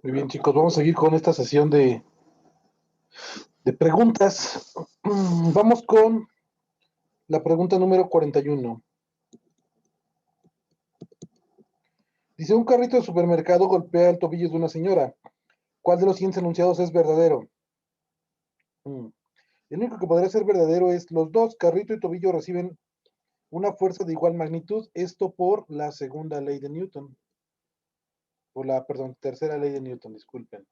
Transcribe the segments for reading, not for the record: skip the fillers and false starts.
Muy bien, chicos, vamos a seguir con esta sesión de preguntas. Vamos con la pregunta número 41. Dice, un carrito de supermercado golpea el tobillo de una señora. ¿Cuál de los siguientes enunciados es verdadero? El único que podría ser verdadero es los dos, carrito y tobillo reciben una fuerza de igual magnitud, esto por la segunda ley de Newton. Tercera ley de Newton, disculpen.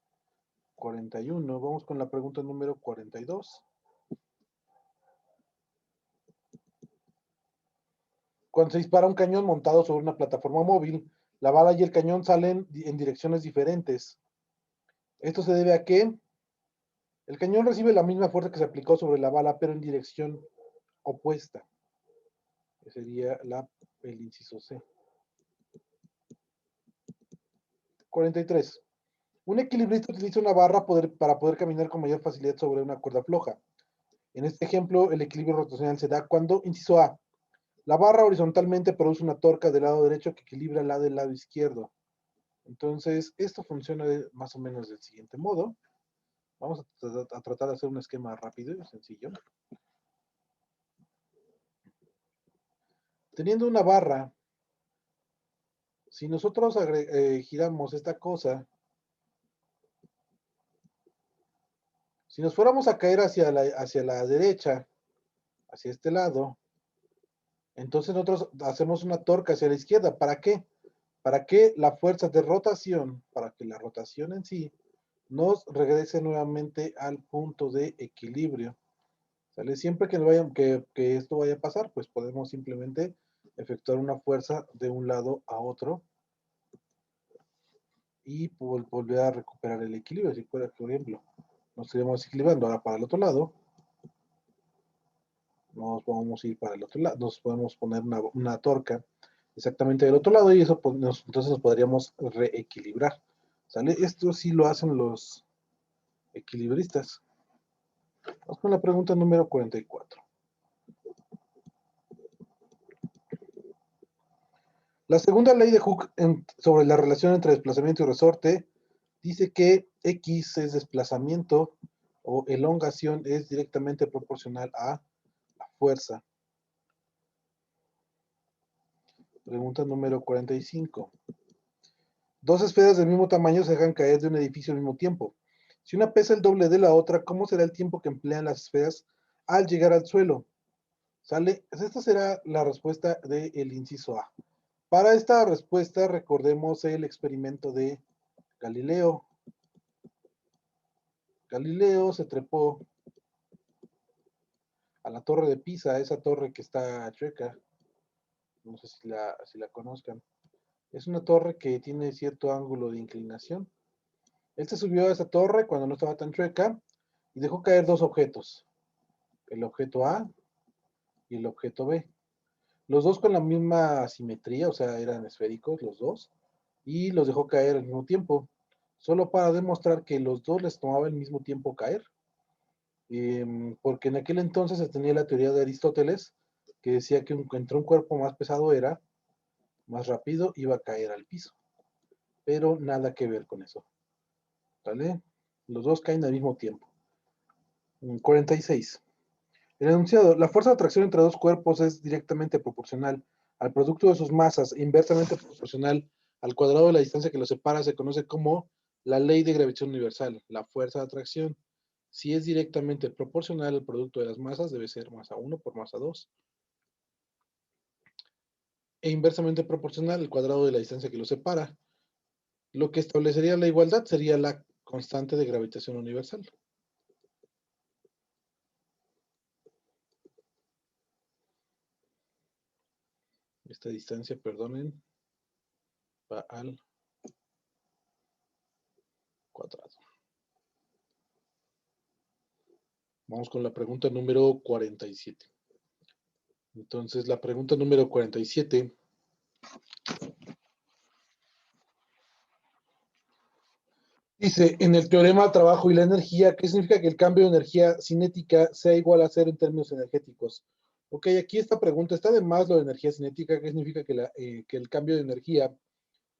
41. Vamos con la pregunta número 42. Cuando se dispara un cañón montado sobre una plataforma móvil, la bala y el cañón salen en direcciones diferentes. Esto se debe a que el cañón recibe la misma fuerza que se aplicó sobre la bala, pero en dirección opuesta. Que sería el inciso C. 43. Un equilibrista utiliza una barra para poder caminar con mayor facilidad sobre una cuerda floja. En este ejemplo, el equilibrio rotacional se da cuando, inciso A, la barra horizontalmente produce una torca del lado derecho que equilibra la del lado izquierdo. Entonces, esto funciona más o menos del siguiente modo. Vamos a tratar de hacer un esquema rápido y sencillo. Teniendo una barra, si nosotros giramos esta cosa, si nos fuéramos a caer hacia la derecha, hacia este lado, entonces nosotros hacemos una torca hacia la izquierda. ¿Para qué? Para que la fuerza de rotación, para que la rotación en sí, nos regrese nuevamente al punto de equilibrio. ¿Sale? Siempre que esto vaya a pasar, pues podemos simplemente efectuar una fuerza de un lado a otro y volver a recuperar el equilibrio. Si fuera, por ejemplo, nos estaríamos equilibrando ahora para el otro lado, nos vamos a ir para el otro lado, nos podemos poner una torca exactamente del otro lado y eso entonces nos podríamos reequilibrar. ¿Sale? Esto sí lo hacen los equilibristas. Vamos con la pregunta número 44. La segunda ley de Hooke sobre la relación entre desplazamiento y resorte dice que X es desplazamiento o elongación es directamente proporcional a la fuerza. Pregunta número 45. Dos esferas del mismo tamaño se dejan caer de un edificio al mismo tiempo. Si una pesa el doble de la otra, ¿cómo será el tiempo que emplean las esferas al llegar al suelo? ¿Sale? Esta será la respuesta del inciso A. Para esta respuesta recordemos el experimento de Galileo. Galileo se trepó a la torre de Pisa, esa torre que está chueca, no sé si la conozcan. Es una torre que tiene cierto ángulo de inclinación. Él se subió a esa torre cuando no estaba tan chueca y dejó caer dos objetos, el objeto A y el objeto B. Los dos con la misma simetría, o sea, eran esféricos los dos, y los dejó caer al mismo tiempo, solo para demostrar que los dos les tomaba el mismo tiempo caer. Porque en aquel entonces se tenía la teoría de Aristóteles, que decía que entre un cuerpo más pesado era, más rápido iba a caer al piso. Pero nada que ver con eso. ¿Vale? Los dos caen al mismo tiempo. 46. El enunciado, la fuerza de atracción entre dos cuerpos es directamente proporcional al producto de sus masas, inversamente proporcional al cuadrado de la distancia que los separa, se conoce como la ley de gravitación universal, la fuerza de atracción. Si es directamente proporcional al producto de las masas, debe ser masa 1 por masa 2. E inversamente proporcional al cuadrado de la distancia que los separa. Lo que establecería la igualdad sería la constante de gravitación universal. Esta distancia, perdonen, va al cuadrado. Vamos con la pregunta número 47. Entonces, la pregunta número 47 dice, en el teorema del trabajo y la energía, ¿qué significa que el cambio de energía cinética sea igual a cero en términos energéticos? Ok, aquí esta pregunta está de más lo de energía cinética, ¿qué significa que el cambio de energía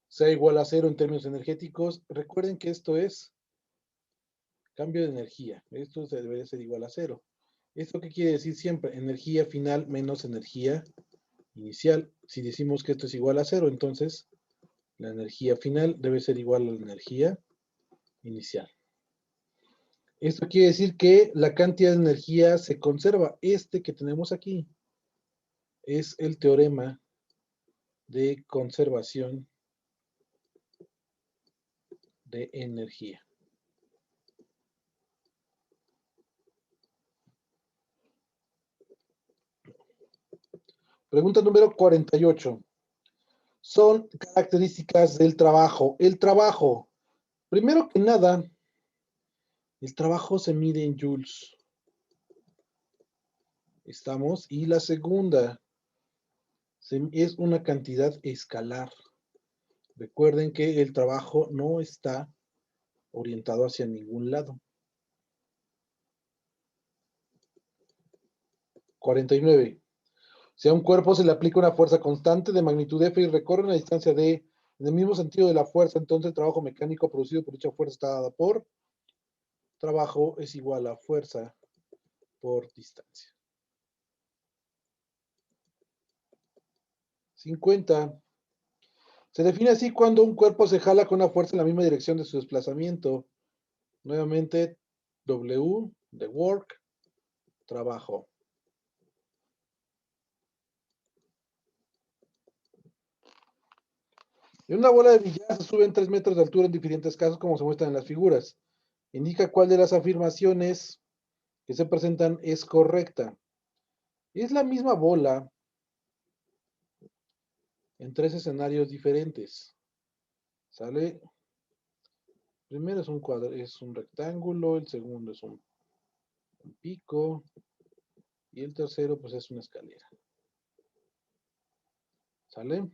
sea igual a 0 en términos energéticos. Recuerden que esto es cambio de energía. Esto debería ser igual a 0. ¿Esto qué quiere decir siempre? Energía final menos energía inicial. Si decimos que esto es igual a 0, entonces la energía final debe ser igual a la energía inicial. Esto quiere decir que la cantidad de energía se conserva. Este que tenemos aquí es el teorema de conservación de energía. Pregunta número 48. Son características del trabajo. El trabajo, primero que nada, el trabajo se mide en joules. Estamos. Y la segunda es una cantidad escalar. Recuerden que el trabajo no está orientado hacia ningún lado. 49. Si a un cuerpo se le aplica una fuerza constante de magnitud F y recorre una distancia D en el mismo sentido de la fuerza, entonces el trabajo mecánico producido por dicha fuerza está dada por trabajo es igual a fuerza por distancia. 50. Se define así cuando un cuerpo se jala con una fuerza en la misma dirección de su desplazamiento. Nuevamente, W de work, trabajo. En una bola de billar se suben 3 metros de altura en diferentes casos, como se muestran en las figuras. Indica cuál de las afirmaciones que se presentan es correcta. Es la misma bola en 3 escenarios diferentes. ¿Sale? Primero es un rectángulo, el segundo es un pico y el tercero pues es una escalera. ¿Sale?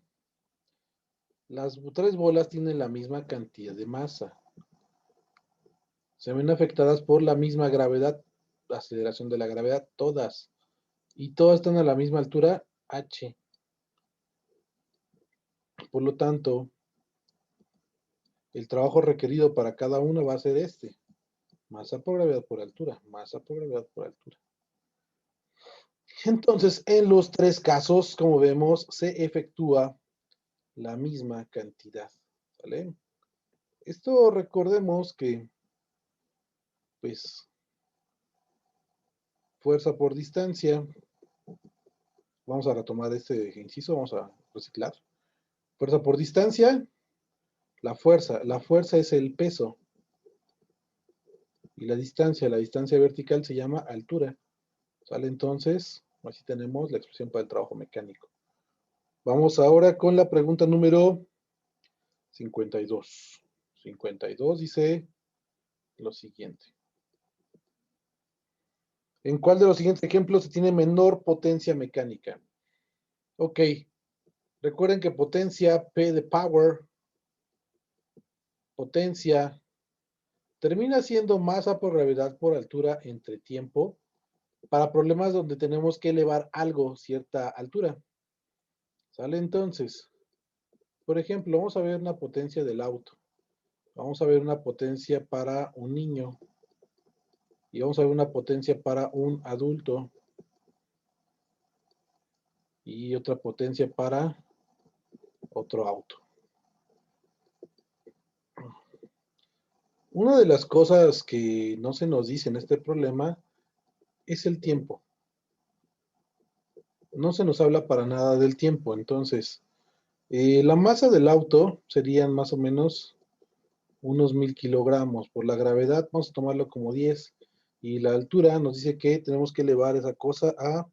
Las 3 bolas tienen la misma cantidad de masa. Se ven afectadas por la misma gravedad, la aceleración de la gravedad, todas. Y todas están a la misma altura, h. Por lo tanto, el trabajo requerido para cada una va a ser este. Masa por gravedad por altura, masa por gravedad por altura. Entonces, en los 3 casos, como vemos, se efectúa la misma cantidad. ¿Vale? Esto recordemos que, pues, fuerza por distancia. Vamos a retomar este inciso, vamos a reciclar. Fuerza por distancia, la fuerza es el peso. Y la distancia vertical se llama altura. ¿Sale? Entonces, así tenemos la expresión para el trabajo mecánico. Vamos ahora con la pregunta número 52. 52 dice lo siguiente. ¿En cuál de los siguientes ejemplos se tiene menor potencia mecánica? Ok. Recuerden que potencia, P de power, potencia, termina siendo masa por gravedad por altura entre tiempo para problemas donde tenemos que elevar algo cierta altura. ¿Sale? Entonces, por ejemplo, vamos a ver una potencia del auto. Vamos a ver una potencia para un niño. Y vamos a ver una potencia para un adulto. Y otra potencia para otro auto. Una de las cosas que no se nos dice en este problema es el tiempo. No se nos habla para nada del tiempo. Entonces, la masa del auto serían más o menos unos 1000 kilogramos. Por la gravedad vamos a tomarlo como 10. Y la altura nos dice que tenemos que elevar esa cosa a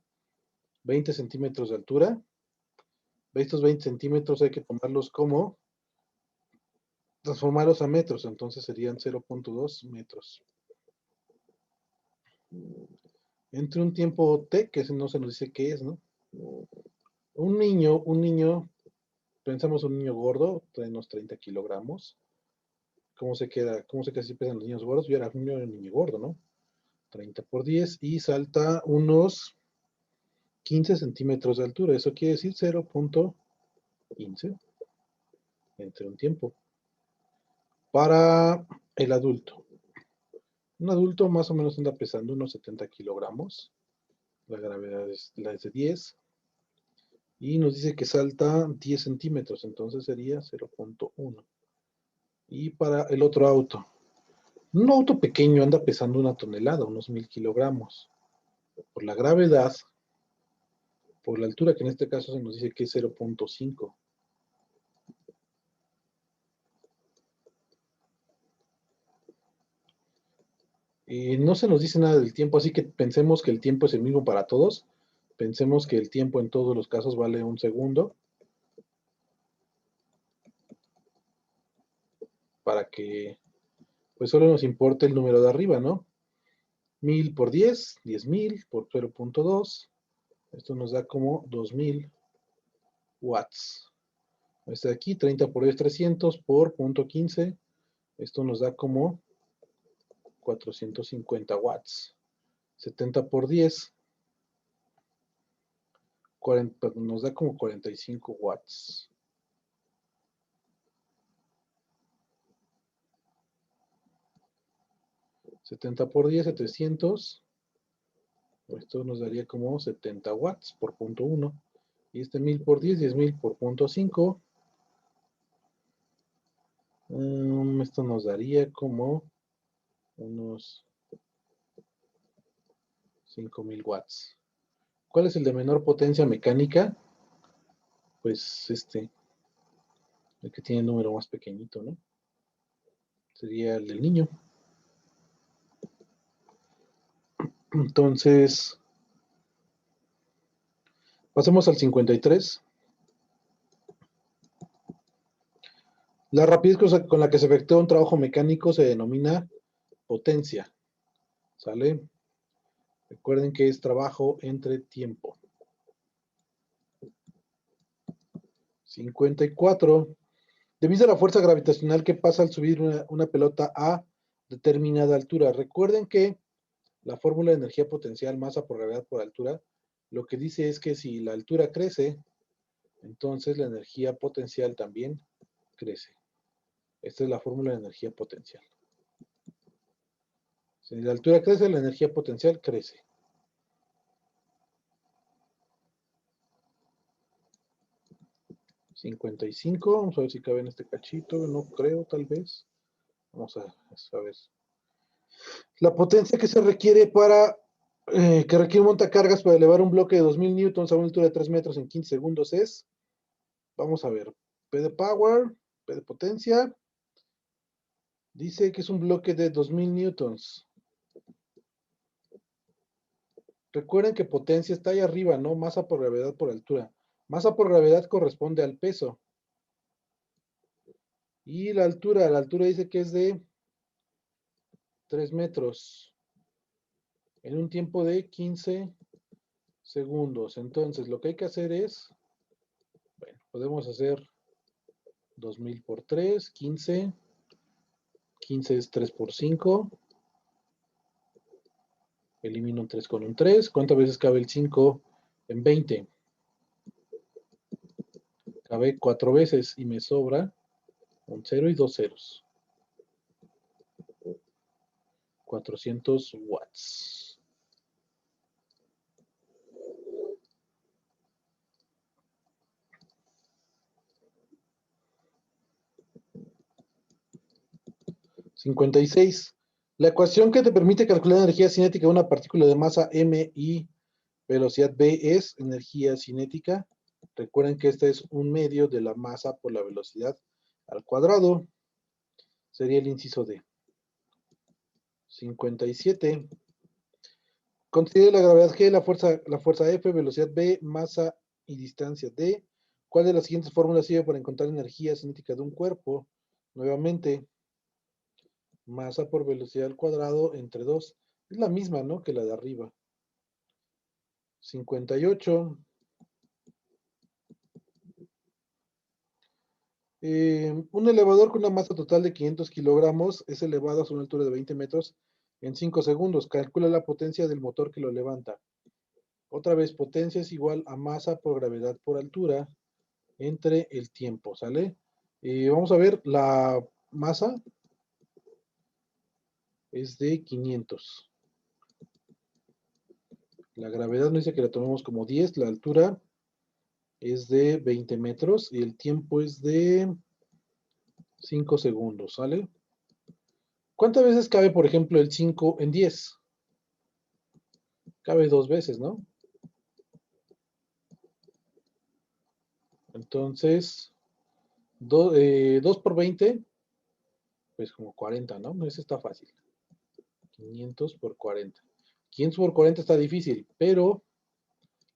20 centímetros de altura. Estos 20 centímetros hay que tomarlos como transformarlos a metros. Entonces serían 0.2 metros. Entre un tiempo t, que no se nos dice qué es, ¿no? Un niño, pensamos un niño gordo, de unos 30 kilogramos. ¿Cómo se queda si pesan los niños gordos? Yo era un niño gordo, ¿no? 30 por 10 y salta unos 15 centímetros de altura. Eso quiere decir 0.15. entre un tiempo. Para el adulto. Un adulto más o menos anda pesando unos 70 kilogramos. La gravedad es de 10. Y nos dice que salta 10 centímetros, entonces sería 0.1. Y para el otro auto. Un auto pequeño anda pesando una tonelada, unos 1000 kilogramos. Por la gravedad, por la altura, que en este caso se nos dice que es 0.5. No se nos dice nada del tiempo, así que pensemos que el tiempo es el mismo para todos. Pensemos que el tiempo en todos los casos vale un segundo. Para que pues solo nos importe el número de arriba, ¿no? 1000 por 10, 10,000 por 0.2. Esto nos da como 2000 watts. Este de aquí, 30 por 10, 300 por 0.15. Esto nos da como 450 watts. 70 por 10, 40, nos da como 45 watts. $70 por 10, 700. Esto nos daría como 70 watts por 0.1. Y este 1000 por 10, 10,000 por 0.5. Esto nos daría como unos 5000 watts. ¿Cuál es el de menor potencia mecánica? Pues el que tiene el número más pequeñito, ¿no? Sería el del niño. Entonces, pasemos al 53. La rapidez con la que se efectúa un trabajo mecánico se denomina potencia. ¿Sale? Recuerden que es trabajo entre tiempo. 54. Debido a la fuerza gravitacional que pasa al subir una pelota a determinada altura. Recuerden que la fórmula de energía potencial, masa por gravedad por altura, lo que dice es que si la altura crece, entonces la energía potencial también crece. Esta es la fórmula de energía potencial. Si la altura crece, la energía potencial crece. 55, vamos a ver si cabe en este cachito, no creo, tal vez. Vamos a ver. La potencia que se requiere que requiere un montacargas para elevar un bloque de 2000 newtons a una altura de 3 metros en 15 segundos es, vamos a ver, P de power, P de potencia, dice que es un bloque de 2000 newtons. Recuerden que potencia está ahí arriba, ¿no? Masa por gravedad por altura. Masa por gravedad corresponde al peso. Y la altura dice que es de 3 metros en un tiempo de 15 segundos. Entonces, lo que hay que hacer es, bueno, podemos hacer 2000 por 3, 15. 15 es 3 por 5. Elimino un 3 con un 3. ¿Cuántas veces cabe el 5 en 20? Cabe 4 veces y me sobra un 0 y 2 ceros. 400 watts. $56. La ecuación que te permite calcular la energía cinética de una partícula de masa m y velocidad v es energía cinética. Recuerden que este es un medio de la masa por la velocidad al cuadrado. Sería el inciso D. 57. Considere la gravedad G, la fuerza F, velocidad V, masa y distancia D. ¿Cuál de las siguientes fórmulas sirve para encontrar energía cinética de un cuerpo? Nuevamente, masa por velocidad al cuadrado entre 2. Es la misma, ¿no? Que la de arriba. 58. Un elevador con una masa total de 500 kilogramos es elevado a una altura de 20 metros en 5 segundos. Calcula la potencia del motor que lo levanta. Otra vez, potencia es igual a masa por gravedad por altura entre el tiempo, ¿sale? Vamos a ver, la masa es de 500. La gravedad nos dice que la tomemos como 10. La altura es de 20 metros y el tiempo es de 5 segundos, ¿sale? ¿Cuántas veces cabe, por ejemplo, el 5 en 10? Cabe 2 veces, ¿no? Entonces, 2 por 20, pues como 40, ¿no? Eso está fácil. 500 por 40. 500 por 40 está difícil, pero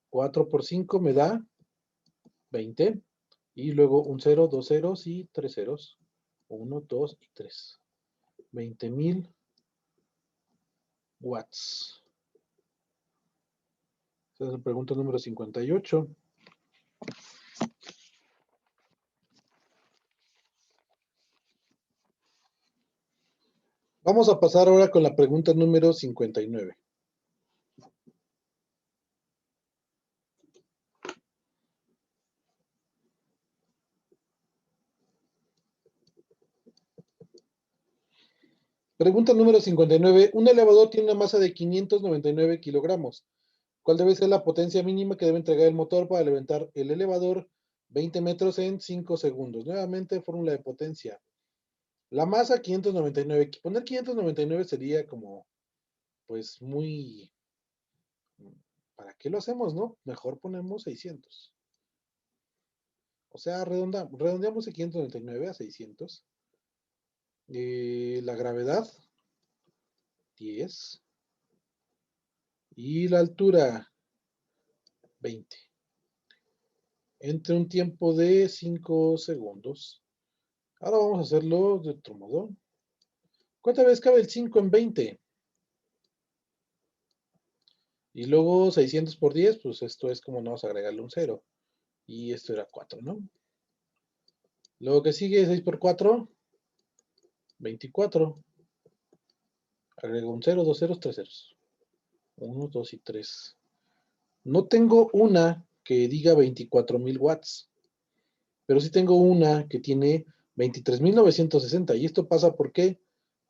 4 por 5 me da 20. Y luego un 0, 2 ceros y 3 ceros. 1, 2 y 3. 20.000 watts. Esa es la pregunta número 58. Vamos a pasar ahora con la pregunta número 59. Pregunta número 59. Un elevador tiene una masa de 599 kilogramos. ¿Cuál debe ser la potencia mínima que debe entregar el motor para levantar el elevador 20 metros en 5 segundos? Nuevamente, fórmula de potencia. La masa 599. Poner 599 sería como, pues muy... ¿Para qué lo hacemos, no? Mejor ponemos 600. O sea, redondeamos de 599 a 600. La gravedad, 10. Y la altura, 20. Entre un tiempo de 5 segundos. Ahora vamos a hacerlo de otro modo. ¿Cuántas veces cabe el 5 en 20? Y luego 600 por 10, pues esto es como no vamos a agregarle un 0. Y esto era 4, ¿no? Luego que sigue 6 por 4, 24. Agrego un 0, 2 ceros, 3 ceros. 1, 2 y 3. No tengo una que diga 24.000 watts, pero sí tengo una que tiene 23.960. ¿Y esto pasa por qué?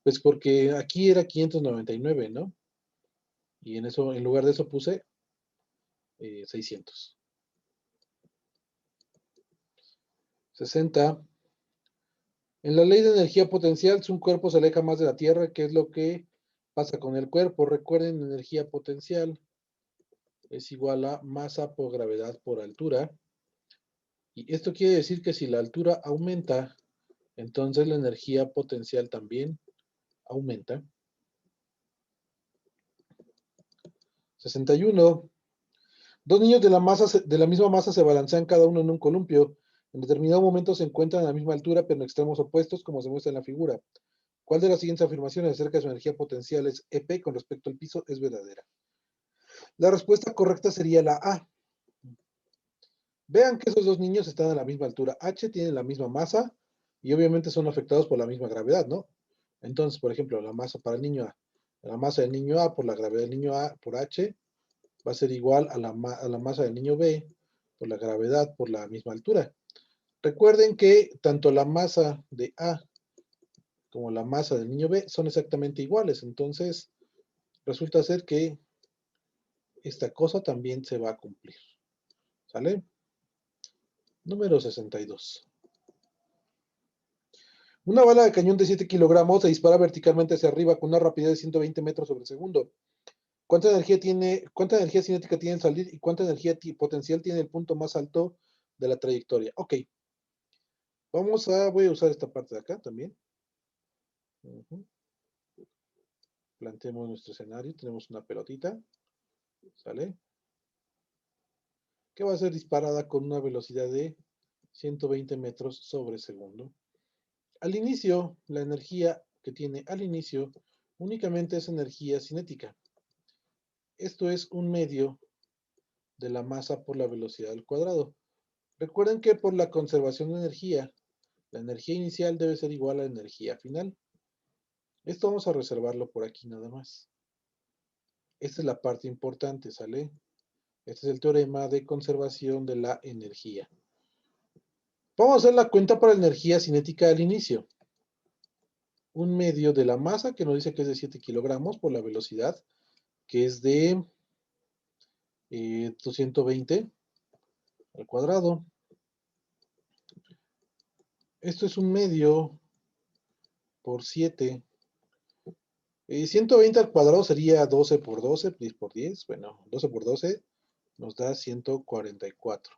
Pues porque aquí era 599, ¿no? Y en lugar de eso puse 600. 60. En la ley de energía potencial, si un cuerpo se aleja más de la Tierra, ¿qué es lo que pasa con el cuerpo? Recuerden, energía potencial es igual a masa por gravedad por altura. Y esto quiere decir que si la altura aumenta, entonces la energía potencial también aumenta. 61. Dos niños de la misma masa se balancean cada uno en un columpio. En determinado momento se encuentran a la misma altura, pero en extremos opuestos, como se muestra en la figura. ¿Cuál de las siguientes afirmaciones acerca de su energía potencial es EP con respecto al piso es verdadera? La respuesta correcta sería la A. Vean que esos dos niños están a la misma altura. H tienen la misma masa y obviamente son afectados por la misma gravedad, ¿no? Entonces, por ejemplo, la masa para el niño A, la masa del niño A por la gravedad del niño A por H va a ser igual a la masa del niño B por la gravedad por la misma altura. Recuerden que tanto la masa de A como la masa del niño B son exactamente iguales. Entonces, resulta ser que esta cosa también se va a cumplir. ¿Sale? Número 62. Una bala de cañón de 7 kilogramos se dispara verticalmente hacia arriba con una rapidez de 120 metros sobre segundo. ¿Cuánta energía cinética tiene el salir y cuánta energía potencial tiene el punto más alto de la trayectoria? Ok. Voy a usar esta parte de acá también. Planteemos nuestro escenario. Tenemos una pelotita. ¿Sale? Que va a ser disparada con una velocidad de 120 metros sobre segundo. Al inicio, la energía que tiene al inicio únicamente es energía cinética. Esto es un medio de la masa por la velocidad al cuadrado. Recuerden que por la conservación de energía, la energía inicial debe ser igual a la energía final. Esto vamos a reservarlo por aquí nada más. Esta es la parte importante, ¿sale? Este es el teorema de conservación de la energía. Vamos a hacer la cuenta para la energía cinética al inicio. Un medio de la masa, que nos dice que es de 7 kilogramos por la velocidad, que es de 220 al cuadrado. Esto es un medio por 7. 120 al cuadrado sería 12 por 12, 10 por 10. Bueno, 12 por 12 nos da 144.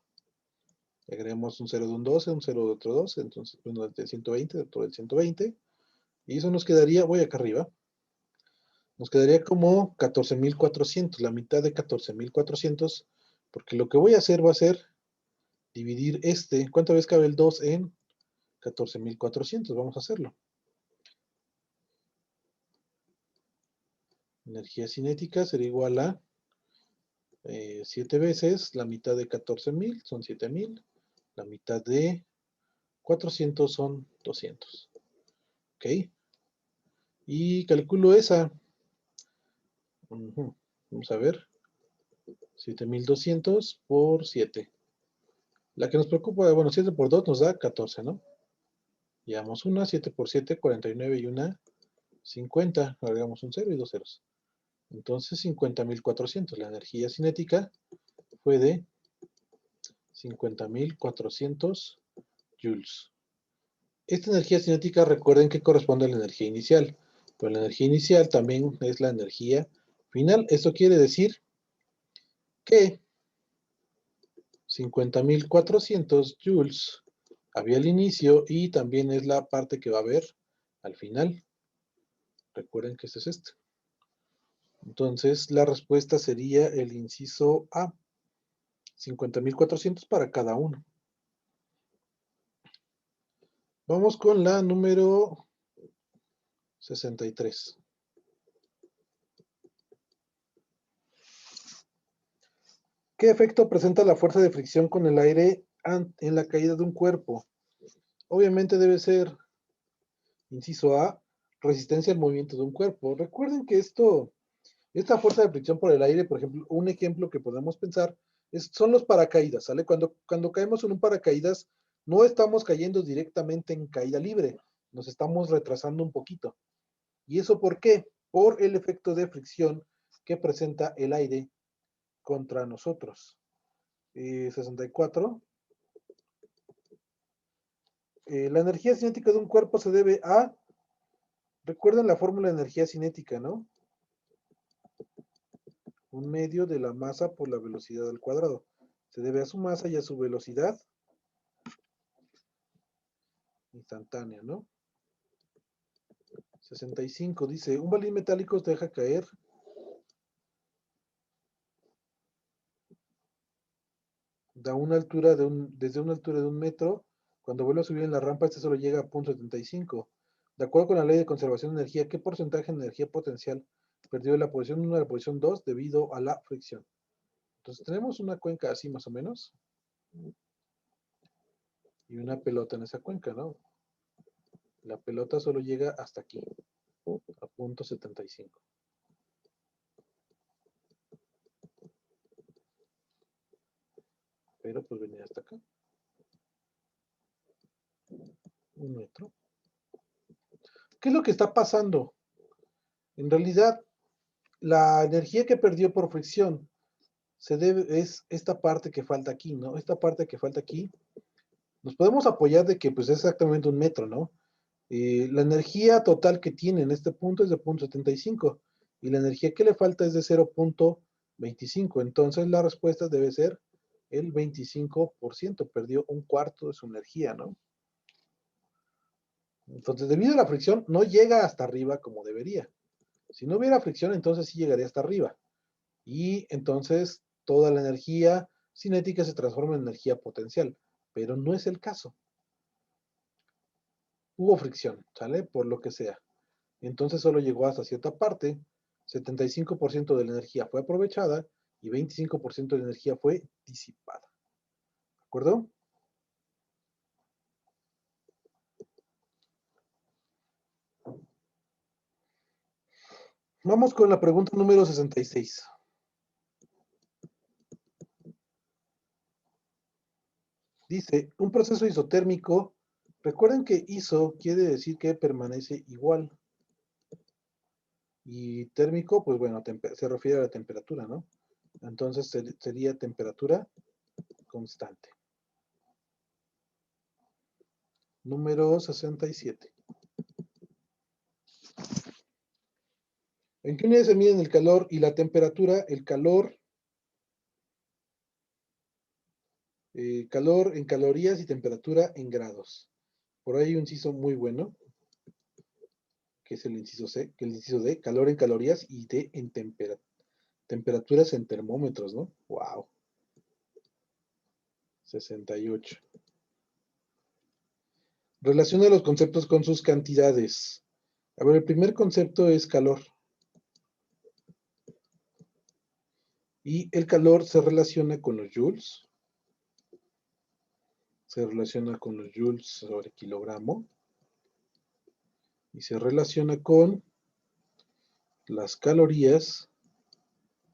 Le agregamos un 0 de un 12, un 0 de otro 12, entonces uno de 120, de todo el 120. Y eso nos quedaría, voy acá arriba, nos quedaría como 14,400, la mitad de 14,400, porque lo que voy a hacer va a ser dividir ¿cuántas veces cabe el 2 en 14,400? Vamos a hacerlo. Energía cinética será igual a 7 veces la mitad de 14,000, son 7,000. La mitad de 400 son 200. ¿Ok? Y calculo esa. Vamos a ver. 7,200 por 7. La que nos preocupa, bueno, 7 por 2 nos da 14, ¿no? Llevamos una, 7 por 7, 49 y una, 50. Agregamos un 0 y dos ceros. Entonces, 50,400. La energía cinética fue de 50,400 joules. Esta energía cinética, recuerden que corresponde a la energía inicial, pero la energía inicial también es la energía final. Esto quiere decir que 50,400 joules había al inicio y también es la parte que va a haber al final. Recuerden que este es este. Entonces, la respuesta sería el inciso A, 50,400 para cada uno. Vamos con la número 63. ¿Qué efecto presenta la fuerza de fricción con el aire en la caída de un cuerpo? Obviamente debe ser, inciso A, resistencia al movimiento de un cuerpo. Recuerden que esta fuerza de fricción por el aire, por ejemplo, un ejemplo que podemos pensar son los paracaídas, ¿sale? Cuando caemos en un paracaídas, no estamos cayendo directamente en caída libre, nos estamos retrasando un poquito. ¿Y eso por qué? Por el efecto de fricción que presenta el aire contra nosotros. 64. La energía cinética de un cuerpo se debe a, recuerden la fórmula de energía cinética, ¿no? Un medio de la masa por la velocidad al cuadrado. Se debe a su masa y a su velocidad instantánea, ¿no? 65 dice, un balín metálico se deja caer desde una altura de 1 metro. Cuando vuelve a subir en la rampa, este solo llega a 0,75. De acuerdo con la ley de conservación de energía, ¿qué porcentaje de energía potencial perdió de la posición 1 a la posición 2 debido a la fricción? Entonces tenemos una cuenca así más o menos y una pelota en esa cuenca, ¿no? La pelota solo llega hasta aquí, a 0,75. Pero pues venía hasta acá. 1 metro. ¿Qué es lo que está pasando? En realidad, la energía que perdió por fricción es esta parte que falta aquí, ¿no? Esta parte que falta aquí, nos podemos apoyar de que pues es exactamente 1 metro, ¿no? La energía total que tiene en este punto es de 0,75 y la energía que le falta es de 0,25. Entonces la respuesta debe ser el 25%, perdió un cuarto de su energía, ¿no? Entonces, debido a la fricción, no llega hasta arriba como debería. Si no hubiera fricción, entonces sí llegaría hasta arriba. Y entonces toda la energía cinética se transforma en energía potencial, pero no es el caso. Hubo fricción, ¿sale? Por lo que sea. Entonces solo llegó hasta cierta parte, 75% de la energía fue aprovechada y 25% de la energía fue disipada. ¿De acuerdo? Vamos con la pregunta número 66. Dice, un proceso isotérmico, recuerden que iso quiere decir que permanece igual. Y térmico, pues bueno, se refiere a la temperatura, ¿no? Entonces sería temperatura constante. Número 67. ¿En qué unidades se miden el calor y la temperatura? El calor, calor en calorías y temperatura en grados. Por ahí hay un inciso muy bueno, que es el inciso C, que el inciso D, calor en calorías y D en temperaturas en termómetros, ¿no? Wow. 68. Relaciona los conceptos con sus cantidades. A ver, el primer concepto es calor. Y el calor se relaciona con los joules. Se relaciona con los joules sobre kilogramo. Y se relaciona con las calorías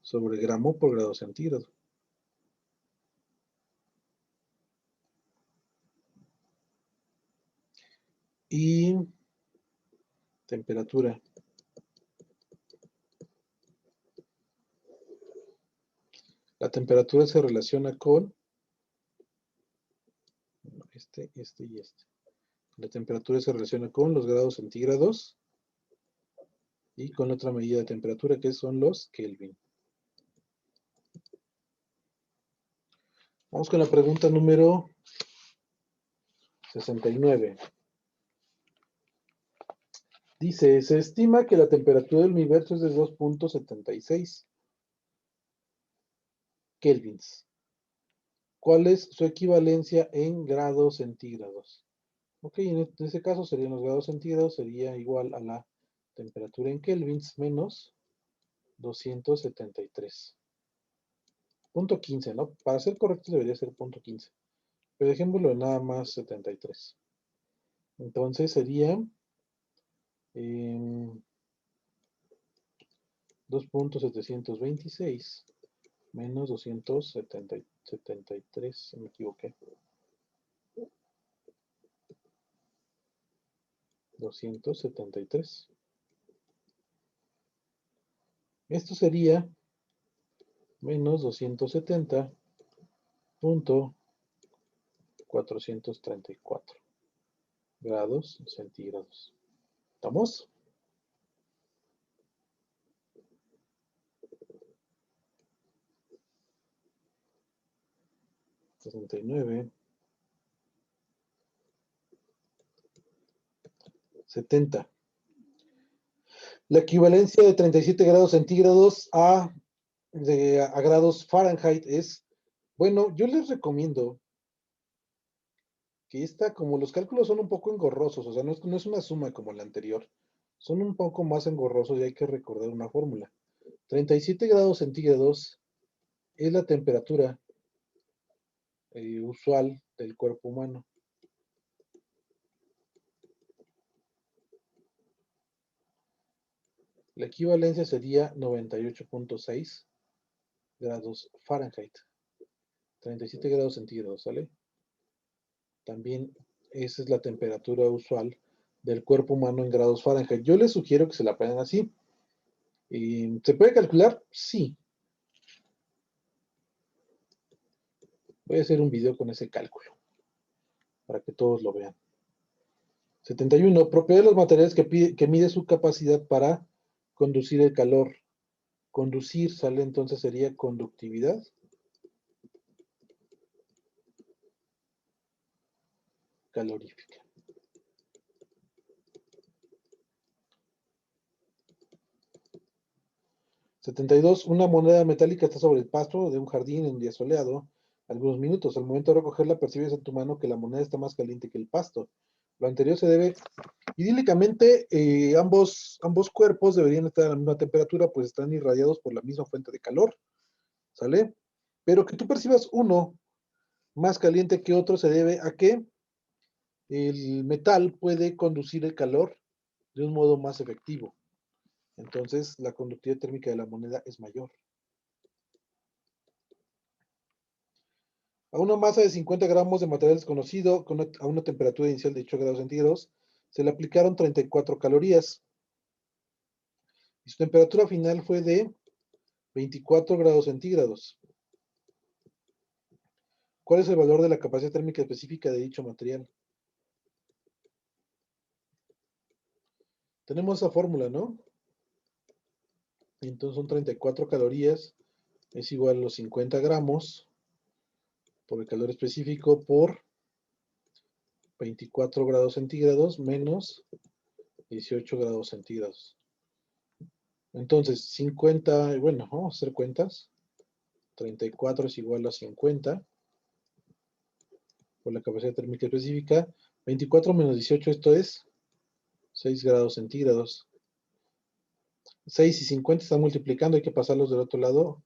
sobre gramo por grado centígrado. Y temperatura. La temperatura se relaciona con este y este. La temperatura se relaciona con los grados centígrados y con otra medida de temperatura que son los Kelvin. Vamos con la pregunta número 69. Dice, se estima que la temperatura del universo es de 2.76 kelvins. ¿Cuál es su equivalencia en grados centígrados? Ok, en ese caso serían los grados centígrados, sería igual a la temperatura en kelvins menos 273. Punto 15, ¿no? Para ser correcto debería ser punto 15. Pero dejémoslo en nada más 73. Entonces sería 2.726 menos 273, me equivoqué. 273. Esto sería menos 270.434 grados centígrados. ¿Estamos? 69. 70. La equivalencia de 37 grados centígrados a grados Fahrenheit es, bueno, yo les recomiendo que esta, como los cálculos son un poco engorrosos, o sea, no es una suma como la anterior, son un poco más engorrosos y hay que recordar una fórmula. 37 grados centígrados es la temperatura usual del cuerpo humano. La equivalencia sería 98.6 grados Fahrenheit. 37 grados centígrados, ¿sale? También esa es la temperatura usual del cuerpo humano en grados Fahrenheit. Yo les sugiero que se la aprendan así. ¿Se puede calcular? Sí. Voy a hacer un video con ese cálculo para que todos lo vean. 71. Propiedad de los materiales que mide su capacidad para conducir el calor. Conducir, ¿sale? Entonces sería conductividad. Calorífica. 72. Una moneda metálica está sobre el pasto de un jardín en un día soleado. Algunos minutos. Al momento de recogerla, percibes en tu mano que la moneda está más caliente que el pasto. Lo anterior se debe, idílicamente, ambos cuerpos deberían estar a la misma temperatura, pues están irradiados por la misma fuente de calor, ¿sale? Pero que tú percibas uno más caliente que otro se debe a que el metal puede conducir el calor de un modo más efectivo. Entonces, la conductividad térmica de la moneda es mayor. A una masa de 50 gramos de material desconocido a una temperatura inicial de 8 grados centígrados se le aplicaron 34 calorías. Y su temperatura final fue de 24 grados centígrados. ¿Cuál es el valor de la capacidad térmica específica de dicho material? Tenemos esa fórmula, ¿no? Entonces son 34 calorías, es igual a los 50 gramos por el calor específico por 24 grados centígrados menos 18 grados centígrados. Entonces, 50, bueno, vamos a hacer cuentas. 34 es igual a 50 por la capacidad térmica específica. 24 menos 18, esto es 6 grados centígrados. 6 y 50 están multiplicando, hay que pasarlos del otro lado,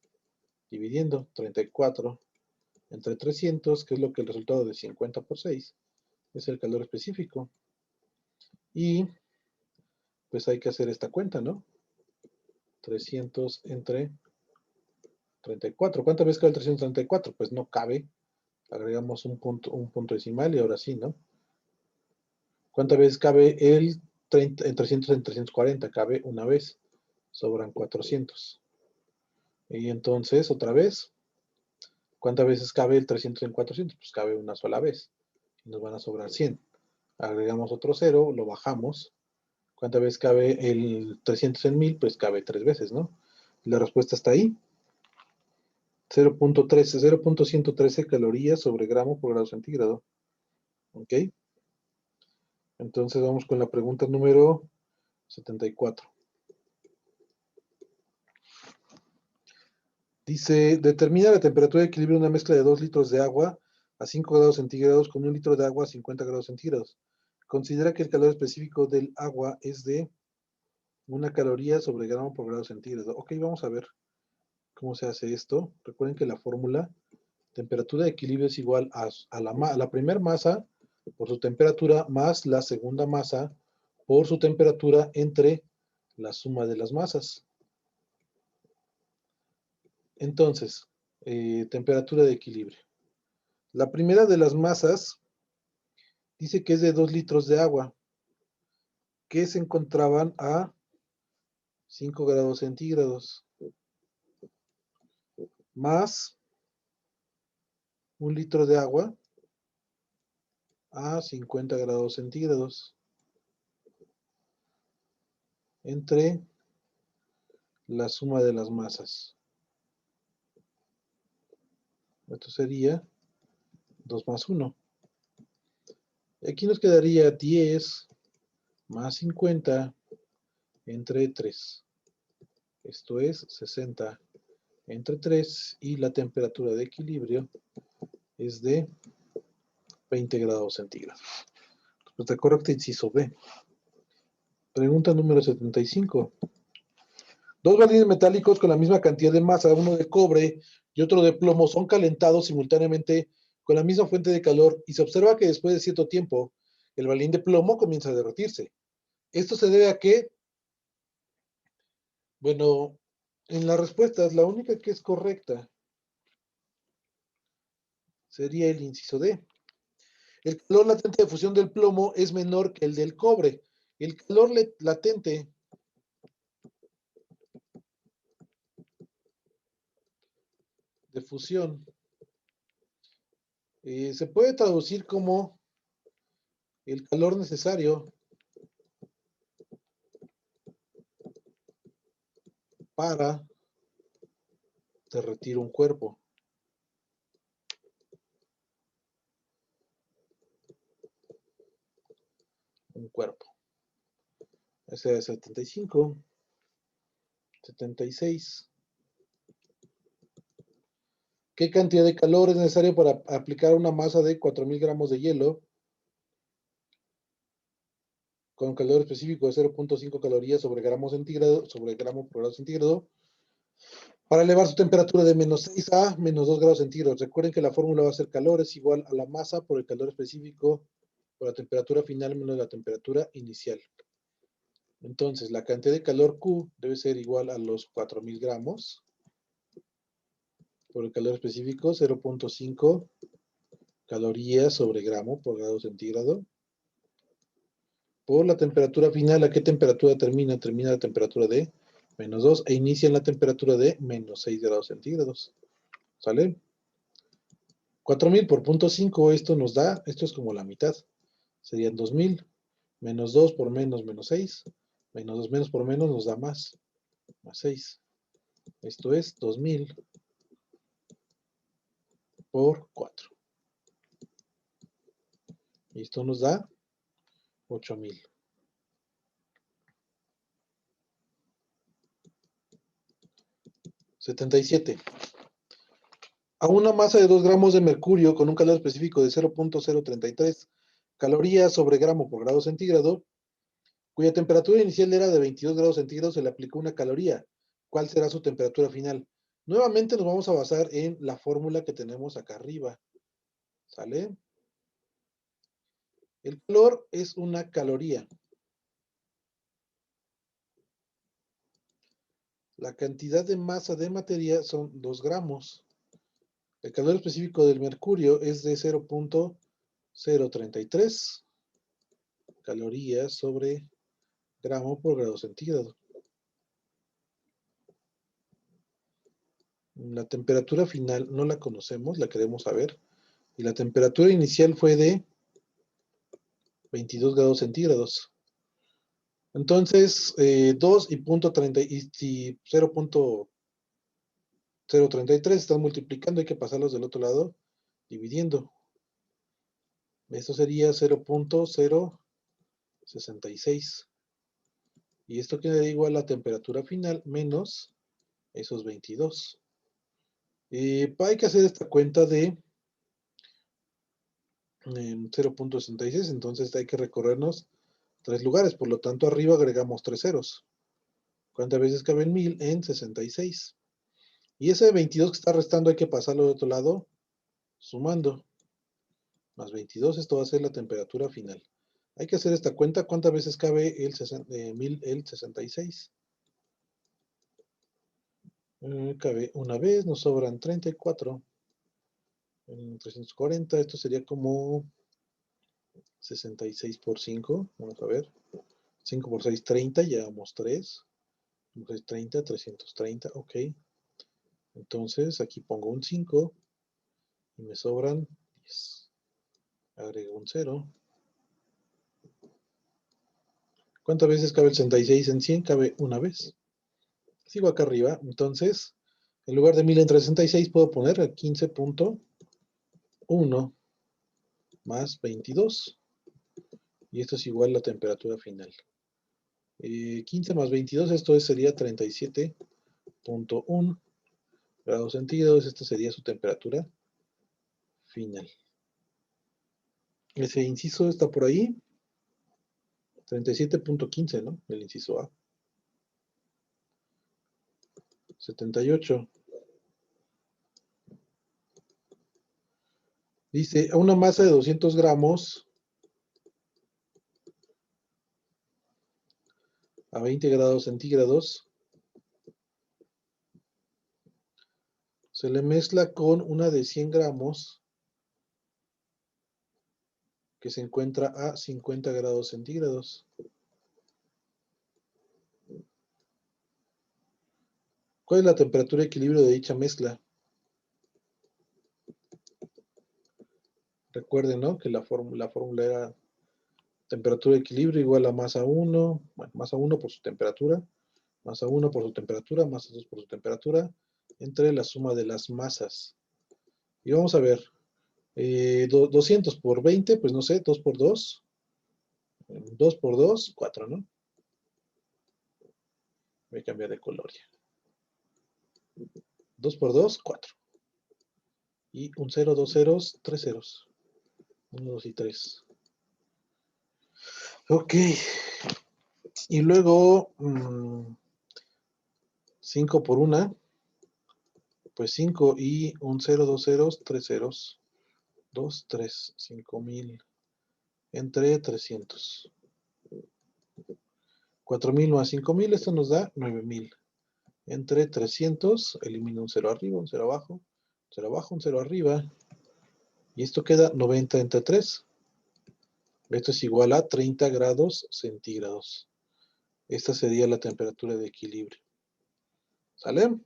dividiendo 34 entre 300, que es lo que el resultado de 50 por 6 es el calor específico. Y pues hay que hacer esta cuenta, ¿no? 300 entre 34. ¿Cuántas veces cabe el 334? Pues no cabe. Agregamos un punto decimal y ahora sí, ¿no? ¿Cuántas veces cabe el 300 en 340? Cabe una vez. Sobran 400. Y entonces, otra vez, ¿cuántas veces cabe el 300 en 400? Pues cabe una sola vez. Y nos van a sobrar 100. Agregamos otro 0, lo bajamos. ¿Cuántas veces cabe el 300 en 1000? Pues cabe 3 veces, ¿no? Y la respuesta está ahí. 0.13, 0.113 calorías sobre gramo por grado centígrado. ¿Ok? Entonces vamos con la pregunta número 74. Dice, determina la temperatura de equilibrio de una mezcla de 2 litros de agua a 5 grados centígrados con 1 litro de agua a 50 grados centígrados. Considera que el calor específico del agua es de 1 caloría sobre gramo por grado centígrado. Ok, vamos a ver cómo se hace esto. Recuerden que la fórmula, temperatura de equilibrio es igual a la primera masa por su temperatura más la segunda masa por su temperatura entre la suma de las masas. Entonces, temperatura de equilibrio. La primera de las masas dice que es de 2 litros de agua que se encontraban a 5 grados centígrados más 1 litro de agua a 50 grados centígrados entre la suma de las masas. Esto sería 2 más 1. Aquí nos quedaría 10 más 50 entre 3. Esto es 60 entre 3 y la temperatura de equilibrio es de 20 grados centígrados. Respuesta correcta, inciso B. Pregunta número 75. Dos balines metálicos con la misma cantidad de masa, uno de cobre y otro de plomo, son calentados simultáneamente con la misma fuente de calor y se observa que después de cierto tiempo el balín de plomo comienza a derretirse. ¿Esto se debe a qué? Bueno, en las respuestas, la única que es correcta sería el inciso D. El calor latente de fusión del plomo es menor que el del cobre. El calor latente de fusión se puede traducir como el calor necesario para derretir un cuerpo. Un cuerpo. Ese es 75. 76. ¿Qué cantidad de calor es necesario para aplicar una masa de 4000 gramos de hielo con calor específico de 0.5 calorías sobre gramo centígrado, sobre gramo por grado centígrado, para elevar su temperatura de menos 6 a menos 2 grados centígrados? Recuerden que la fórmula va a ser calor es igual a la masa por el calor específico por la temperatura final menos la temperatura inicial. Entonces, la cantidad de calor Q debe ser igual a los 4000 gramos por el calor específico, 0.5 calorías sobre gramo por grado centígrado, por la temperatura final. ¿A qué temperatura termina? Termina la temperatura de -2 e inicia en la temperatura de -6 grados centígrados. ¿Sale? 4000 por 0.5, esto nos da, esto es como la mitad. Serían 2000, -2 por menos, -6, -2 menos por menos nos da más 6. Esto es 2000 por 4. Y esto nos da 8000. $77. A una masa de 2 gramos de mercurio con un calor específico de 0.033 calorías sobre gramo por grado centígrado, cuya temperatura inicial era de 22 grados centígrados, se le aplicó una caloría. ¿Cuál será su temperatura final? Nuevamente nos vamos a basar en la fórmula que tenemos acá arriba. ¿Sale? El calor es una caloría. La cantidad de masa de materia son 2 gramos. El calor específico del mercurio es de 0.033 calorías sobre gramo por grado centígrado. La temperatura final no la conocemos, la queremos saber. Y la temperatura inicial fue de 22 grados centígrados. Entonces, 2 y 0.033 están multiplicando, hay que pasarlos del otro lado, dividiendo. Esto sería 0.066. Y esto queda igual a la temperatura final menos esos 22. Hay que hacer esta cuenta de 0.66, entonces hay que recorrernos 3 lugares, por lo tanto arriba agregamos 3 ceros. ¿Cuántas veces cabe en 1000? En 66. Y ese 22 que está restando hay que pasarlo de otro lado, sumando. Más 22, esto va a ser la temperatura final. Hay que hacer esta cuenta, ¿cuántas veces cabe el 66? Cabe una vez, nos sobran 34. 340, esto sería como 66 por 5, vamos a ver. 5 por 6, 30, llevamos 3. 30, 330, ok. Entonces aquí pongo un 5 y me sobran 10. Agrego un 0. ¿Cuántas veces cabe el 66 en 100? Cabe una vez. Sigo acá arriba, entonces, en lugar de 1000 entre 66 puedo poner el 15.1 más 22. Y esto es igual a la temperatura final. 15 más 22, esto sería 37.1 grados centígrados. Esta sería su temperatura final. Ese inciso está por ahí. 37.15, ¿no? El inciso A. 78. Dice, a una masa de 200 gramos a 20 grados centígrados se le mezcla con una de 100 gramos que se encuentra a 50 grados centígrados. ¿Cuál es la temperatura de equilibrio de dicha mezcla? Recuerden, ¿no? Que la fórmula era temperatura de equilibrio igual a masa 1, bueno, masa 1 por su temperatura, masa 1 por su temperatura, masa 2 por su temperatura, entre la suma de las masas. Y vamos a ver, 200 por 20, pues no sé, 2 por 2, 2 por 2, 4, ¿no? Voy a cambiar de color ya. 2 por 2, 4. Y un 0, 2 ceros, 3 ceros. 1, 2 y 3. Ok. Y luego 5 por 1, pues 5 y un 0, 2 ceros, 3 ceros. 2, 3, 5000 entre 300. 4000 más 5000, esto nos da 9000. Entre 300, elimino un 0 arriba, un 0 abajo, un 0 abajo, un 0 arriba. Y esto queda 90 entre 3. Esto es igual a 30 grados centígrados. Esta sería la temperatura de equilibrio. ¿Sale?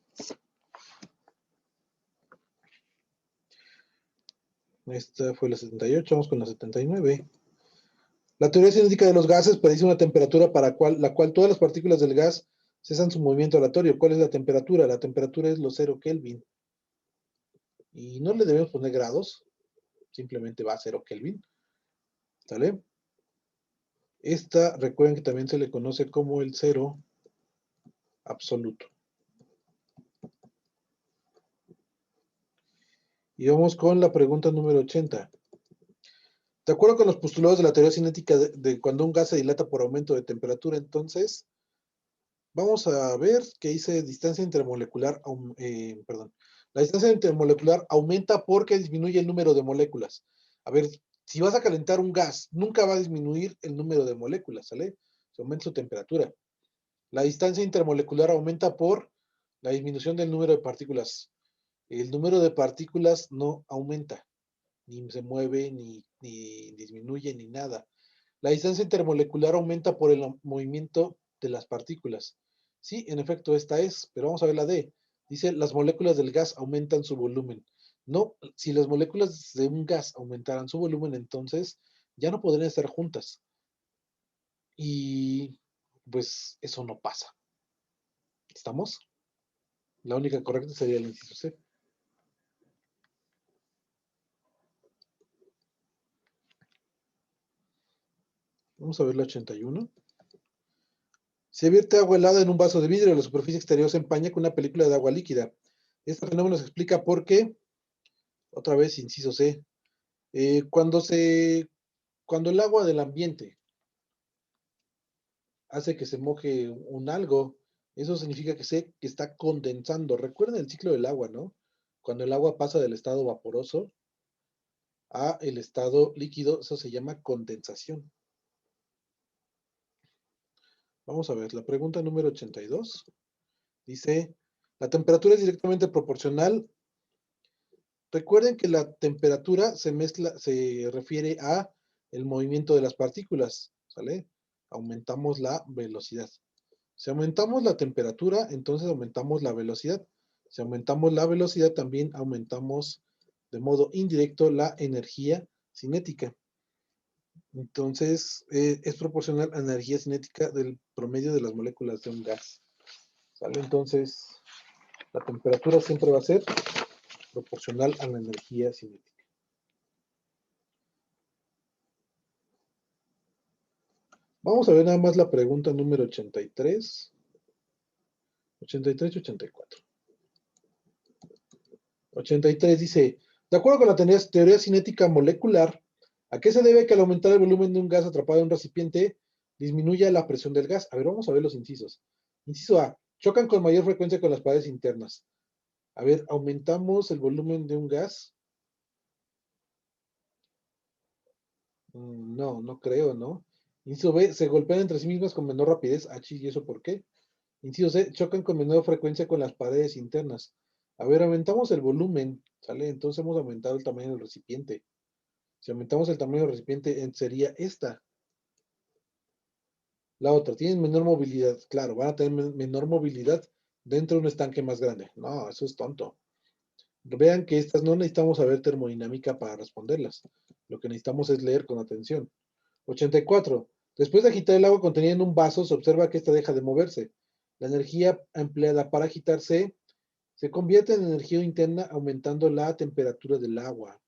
Esta fue la 78, vamos con la 79. La teoría cinética de los gases predice una temperatura para la cual todas las partículas del gas cesan su movimiento aleatorio. ¿Cuál es la temperatura? La temperatura es los 0 Kelvin. Y no le debemos poner grados, simplemente va a 0 Kelvin. ¿Sale? Esta, recuerden que también se le conoce como el cero absoluto. Y vamos con la pregunta número 80. De acuerdo con los postulados de la teoría cinética de cuando un gas se dilata por aumento de temperatura, entonces vamos a ver que dice distancia intermolecular, perdón, la distancia intermolecular aumenta porque disminuye el número de moléculas. A ver, si vas a calentar un gas, nunca va a disminuir el número de moléculas, ¿sale? Se aumenta su temperatura. La distancia intermolecular aumenta por la disminución del número de partículas. El número de partículas no aumenta, ni se mueve, ni disminuye, ni nada. La distancia intermolecular aumenta por el movimiento de las partículas. Sí, en efecto, esta es, pero vamos a ver la D. Dice, las moléculas del gas aumentan su volumen. No, si las moléculas de un gas aumentaran su volumen, entonces ya no podrían estar juntas. Y pues eso no pasa. ¿Estamos? La única correcta sería el inciso C. Vamos a ver la 81. Se vierte agua helada en un vaso de vidrio, la superficie exterior se empaña con una película de agua líquida. Este fenómeno se explica por qué, otra vez, inciso C, cuando el agua del ambiente hace que se moje un algo, eso significa que está condensando. Recuerden el ciclo del agua, ¿no? Cuando el agua pasa del estado vaporoso a el estado líquido, eso se llama condensación. Vamos a ver, la pregunta número 82 dice, la temperatura es directamente proporcional. Recuerden que la temperatura se refiere a el movimiento de las partículas, ¿sale? Aumentamos la velocidad. Si aumentamos la temperatura, entonces aumentamos la velocidad. Si aumentamos la velocidad, también aumentamos de modo indirecto la energía cinética. Entonces, es proporcional a la energía cinética del promedio de las moléculas de un gas. ¿Sale? Entonces, la temperatura siempre va a ser proporcional a la energía cinética. Vamos a ver nada más la pregunta número 83. 83 y 84. 83 dice, de acuerdo con la teoría cinética molecular, ¿a qué se debe que al aumentar el volumen de un gas atrapado en un recipiente disminuya la presión del gas? A ver, vamos a ver los incisos. Inciso A, chocan con mayor frecuencia con las paredes internas. A ver, aumentamos el volumen de un gas. No, no creo, ¿no? Inciso B, se golpean entre sí mismas con menor rapidez. Ah, ¿y eso por qué? Inciso C, chocan con menor frecuencia con las paredes internas. A ver, aumentamos el volumen, ¿sale? Entonces hemos aumentado el tamaño del recipiente. Si aumentamos el tamaño del recipiente, sería esta. La otra, tienen menor movilidad. Claro, van a tener menor movilidad dentro de un estanque más grande. No, eso es tonto. Vean que estas no necesitamos saber termodinámica para responderlas. Lo que necesitamos es leer con atención. 84. Después de agitar el agua contenida en un vaso, se observa que ésta deja de moverse. La energía empleada para agitarse se convierte en energía interna aumentando la temperatura del agua.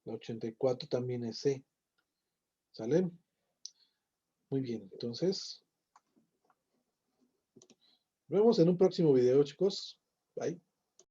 La 84 también es C. ¿Sale? Muy bien, entonces, nos vemos en un próximo video, chicos. Bye.